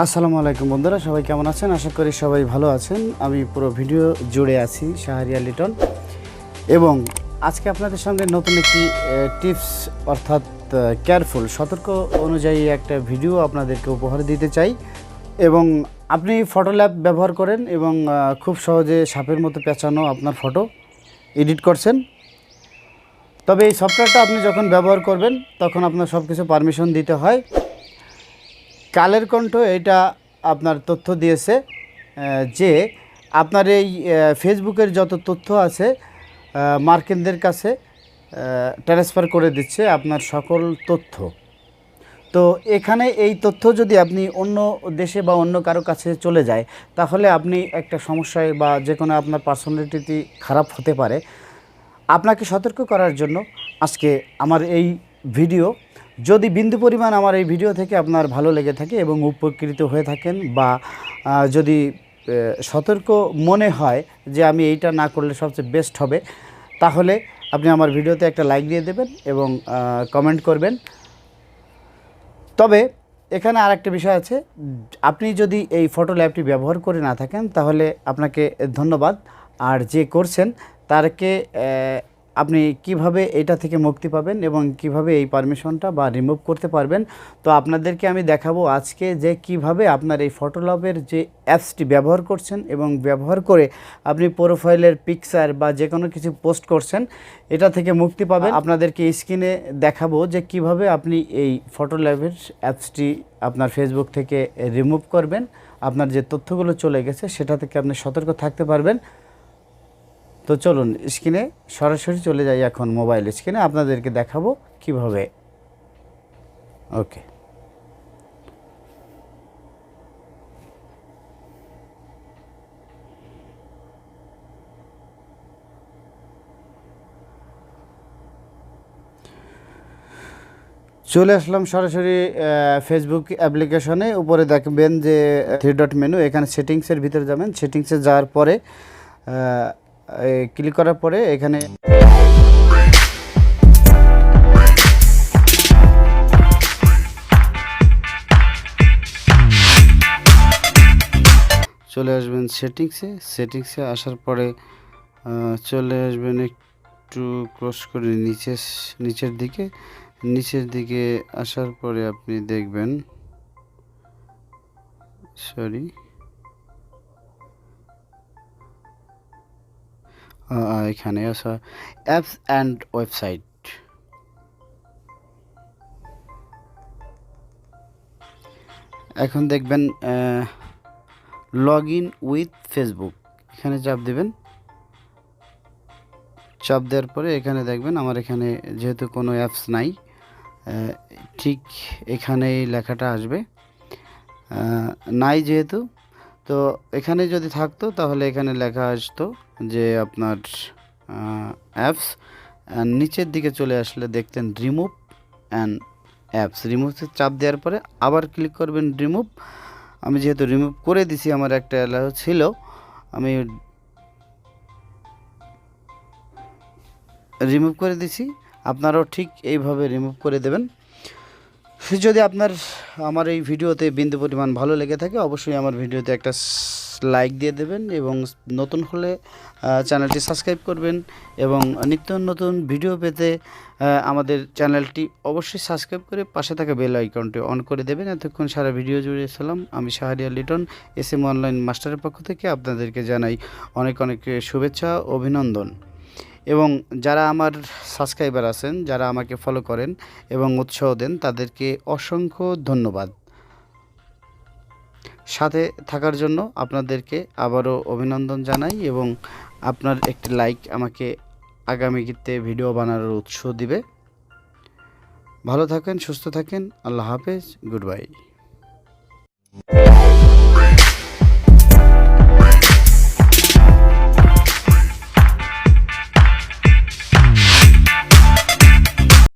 আসসালামু আলাইকুম বন্ধুরা, সবাই কেমন আছেন? আশা করি সবাই ভালো আছেন। আমি পুরো ভিডিও জুড়ে আছি শাহরিয়ার লিটন, এবং আজকে আপনাদের সঙ্গে নতুন একটি টিপস অর্থাৎ কেয়ারফুল সতর্ক অনুযায়ী একটা ভিডিও আপনাদেরকে উপহার দিতে চাই। এবং আপনি ফটোল্যাব ব্যবহার করেন এবং খুব সহজে সাপের মতো পেঁচানো আপনার ফটো এডিট করছেন। তবে এই সফটওয়্যারটা আপনি যখন ব্যবহার করবেন তখন আপনার সব কিছু পারমিশন দিতে হয়। কালের কণ্ঠ এটা আপনার তথ্য দিয়েছে যে আপনার এই ফেসবুকের যত তথ্য আছে মার্কিনদের কাছে ট্রান্সফার করে দিচ্ছে আপনার সকল তথ্য। তো এখানে এই তথ্য যদি আপনি অন্য দেশে বা অন্য কারো কাছে চলে যায় তাহলে আপনি একটা সমস্যায় বা যে কোনো আপনার পার্সোনালিটি খারাপ হতে পারে। আপনাকে সতর্ক করার জন্য আজকে আমার এই ভিডিও। যদি বিন্দু পরিমাণ আমার এই ভিডিও থেকে আপনার ভালো লেগে থাকে এবং উপকৃত হয়ে থাকেন, বা যদি সতর্ক মনে হয় যে আমি এইটা না করলে সবচেয়ে বেস্ট হবে, তাহলে আপনি আমার ভিডিওতে একটা লাইক দিয়ে দেবেন এবং কমেন্ট করবেন। তবে এখানে আরেকটা বিষয় আছে, আপনি যদি এই ফটোল্যাবটি ব্যবহার করে না থাকেন তাহলে আপনাকে ধন্যবাদ। আর যে করছেন তারকে আপনি কিভাবে এটা থেকে মুক্তি পাবেন এবং কিভাবে এই পারমিশনটা বা রিমুভ করতে পারবেন, তো আপনাদেরকে আমি দেখাবো আজকে যে কিভাবে আপনার এই ফটোল্যাবের যে অ্যাপসটি ব্যবহার করছেন এবং ব্যবহার করে আপনি প্রোফাইলের পিকচার বা যে কোনো কিছু পোস্ট করছেন এটা থেকে মুক্তি পাবেন। আপনাদেরকে স্ক্রিনে দেখাবো যে কিভাবে আপনি এই ফটোল্যাবের অ্যাপসটি আপনার ফেসবুক থেকে রিমুভ করবেন। আপনার যে তথ্যগুলো চলে গেছে সেটা থেকে আপনি সতর্ক থাকতে পারবেন। তো চলুন স্ক্রিনে সরাসরি চলে যাই, এখন মোবাইল স্ক্রিনে আপনাদেরকে দেখাবো কিভাবে। ওকে, চলে আসলাম সরাসরি ফেসবুক অ্যাপ্লিকেশনে। উপরে দেখবেন যে 3 ডট মেনু, এখানে সেটিংসের ভিতরে যাবেন। সেটিংসে যাওয়ার পরে ক্লিক করার পরে এখানে চলে আসবেন সেটিংসে আসার পরে চলে আসবেন একটু ক্রস করে নিচের দিকে আসার পরে আপনি দেখবেন, এখানে আসা অ্যাপস অ্যান্ড ওয়েবসাইট। এখন দেখবেন লগ ইন উইথ ফেসবুক, এখানে চাপ দেবেন। চাপ দেওয়ার পরে এখানে দেখবেন আমার এখানে যেহেতু কোনো অ্যাপস নাই, ঠিক এখানেই লেখাটা আসবে নাই যেহেতু। তো এখানে যদি থাকতো তাহলে এখানে লেখা আসতো যে আপনার অ্যাপস। নিচের দিকে চলে আসলে দেখতেন রিমুভ অ্যান্ড অ্যাপস। রিমুভে চাপ দেওয়ার পরে আবার ক্লিক করবেন রিমুভ। আমি যেহেতু রিমুভ করে দিছি, আমার একটা অ্যালাউ ছিল, আমি রিমুভ করে দিছি। আপনারাও ঠিক এইভাবে রিমুভ করে দেবেন। যদি আপনার আমার এই ভিডিওতে বিন্দু পরিমাণ ভালো লেগে থাকে অবশ্যই আমার ভিডিওতে একটা লাইক দিয়ে দেবেন এবং নতুন হলে চ্যানেলটি সাবস্ক্রাইব করবেন। এবং নিত্য নতুন ভিডিও পেতে আমাদের চ্যানেলটি অবশ্যই সাবস্ক্রাইব করে পাশে থাকা বেল আইকনটি অন করে দেবেন। এতক্ষণ সারা ভিডিও জুড়ে ছিলাম আমি শাহরিয়ার লিটন, স্মনলাইন মাস্টারের পক্ষ থেকে আপনাদেরকে জানাই অনেক অনেক শুভেচ্ছা, অভিনন্দন। এবং যারা আমার সাবস্ক্রাইবার আছেন, যারা আমাকে ফলো করেন এবং উৎসাহ দেন, তাদেরকে অসংখ্য ধন্যবাদ। সাথে থাকার জন্য আপনাদেরকে আবারও অভিনন্দন জানাই, এবং আপনার একটি লাইক আমাকে আগামীতে ভিডিও বানানোর উৎসাহ দিবে। ভালো থাকেন, সুস্থ থাকেন, আল্লাহ হাফেজ, গুড বাই।